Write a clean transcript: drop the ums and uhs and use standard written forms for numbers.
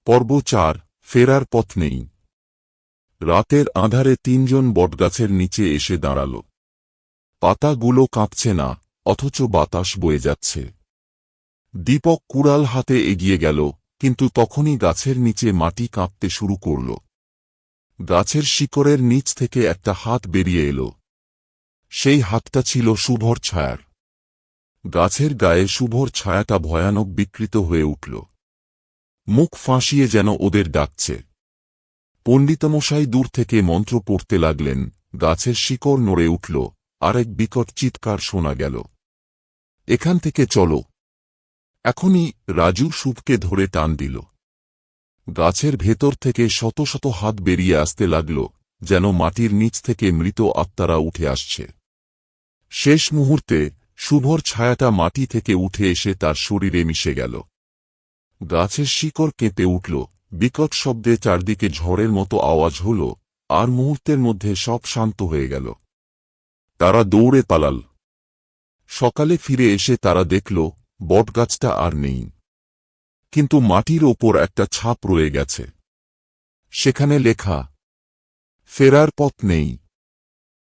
পর্ব ৪ ফেরার পথ নেই। রাতের আঁধারে তিনজন বটগাছের নিচে এসে দাঁড়াল। পাতাগুলো কাঁপছে না, অথচ বাতাস বয়ে যাচ্ছে। দীপক কুড়াল হাতে এগিয়ে গেল, কিন্তু তখনই গাছের নিচে মাটি কাঁপতে শুরু করল। গাছের শিকড়ের নিচ থেকে একটা হাত বেরিয়ে এল। সেই হাতটা ছিল শুভর ছায়ার। গাছের গায়ে শুভর ছায়াটা ভয়ানক বিকৃত হয়ে উঠল। মুখ ফাঁসিয়ে যেন ওদের ডাকছে। পণ্ডিতমশাই দূর থেকে মন্ত্র পড়তে লাগলেন। গাছের শিকড় নড়ে উঠল, আরেক বিকট চিৎকার শোনা গেল, এখান থেকে চলো এখনই। রাজু শুভকে ধরে টান দিল। গাছের ভেতর থেকে শত শত হাত বেরিয়ে আসতে লাগল, যেন মাটির নিচ থেকে মৃত আত্মারা উঠে আসছে। শেষ মুহূর্তে শুভর ছায়াটা মাটি থেকে উঠে এসে তার শরীরে মিশে গেল। গাছের শিকড় কেঁপে উঠল, বিকট শব্দে চারদিকে ঝড়ের মতো আওয়াজ হল, আর মুহূর্তের মধ্যে সব শান্ত হয়ে গেল। তারা দৌড়ে পালাল। সকালে ফিরে এসে তারা দেখল বটগাছটা আর নেই, কিন্তু মাটির ওপর একটা ছাপ রয়ে গেছে। সেখানে লেখা, ফেরার পথ নেই।